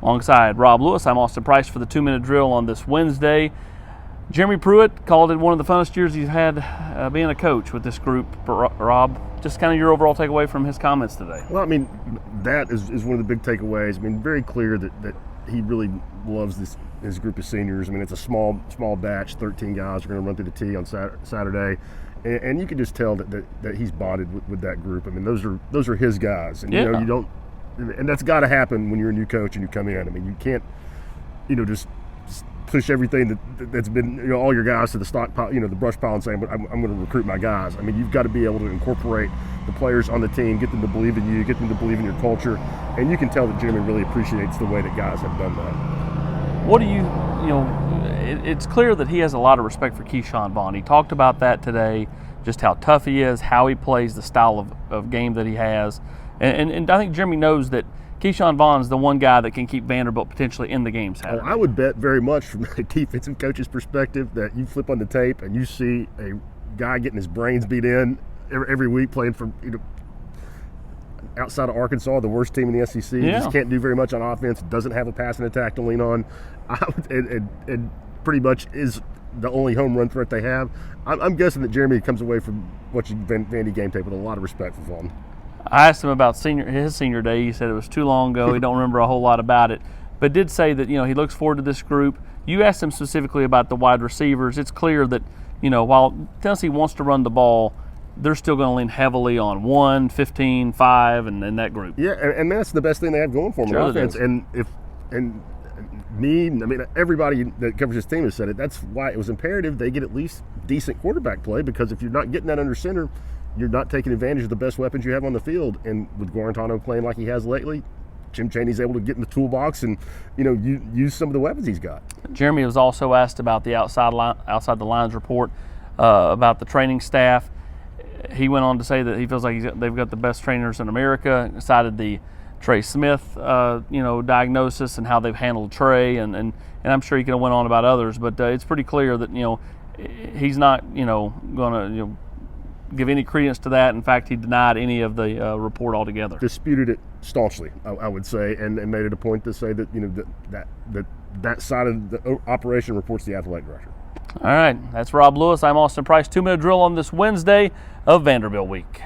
Alongside Rob Lewis, I'm Austin Price for the 2-minute drill on this Wednesday. Jeremy Pruitt called it one of the funnest years he's had being a coach with this group. Rob, just kind of your overall takeaway from his comments today. Well, I mean, that is one of the big takeaways. I mean, very clear that he really loves his group of seniors. I mean, it's a small batch, 13 guys are going to run through the tee on Saturday. And you can just tell that he's bonded with that group. I mean, those are his guys. And, you don't – and that's got to happen when you're a new coach and you come in. I mean, you can't, just push everything that's been, all your guys to the stockpile, the brush pile and saying, I'm going to recruit my guys. I mean, you've got to be able to incorporate the players on the team, get them to believe in you, get them to believe in your culture. And you can tell that Jeremy really appreciates the way that guys have done that. What do you it's clear that he has a lot of respect for Keyshawn Vaughn. He talked about that today, just how tough he is, how he plays, the style of game that he has. And I think Jeremy knows that Keyshawn Vaughn is the one guy that can keep Vanderbilt potentially in the game Saturday. I would bet very much from a defensive coach's perspective that you flip on the tape and you see a guy getting his brains beat in every week playing for outside of Arkansas, the worst team in the SEC. Yeah. Just can't do very much on offense, doesn't have a passing attack to lean on, and pretty much is the only home run threat they have. I'm guessing that Jeremy comes away from watching Vandy game tape with a lot of respect for Vaughn. I asked him about his senior day. He said it was too long ago. He don't remember a whole lot about it, but did say that he looks forward to this group. You asked him specifically about the wide receivers. It's clear that while Tennessee wants to run the ball, they're still going to lean heavily on 1, 15, 5, and that group. Yeah, and that's the best thing they have going for them on offense. Everybody that covers this team has said it. That's why it was imperative they get at least decent quarterback play, because if you're not getting that under center, you're not taking advantage of the best weapons you have on the field. And with Guarantano playing like he has lately, Jim Chaney's able to get in the toolbox and use some of the weapons he's got. Jeremy was also asked about the outside the lines report about the training staff. He went on to say that he feels like they've got the best trainers in America. Cited the Trey Smith, diagnosis and how they've handled Trey, and I'm sure he could have went on about others, but it's pretty clear that he's not going to give any credence to that. In fact, he denied any of the report altogether. Disputed it staunchly, I would say, and made it a point to say that that side of the operation reports the athletic director. All right, that's Rob Lewis. I'm Austin Price. 2-minute drill on this Wednesday of Vanderbilt Week.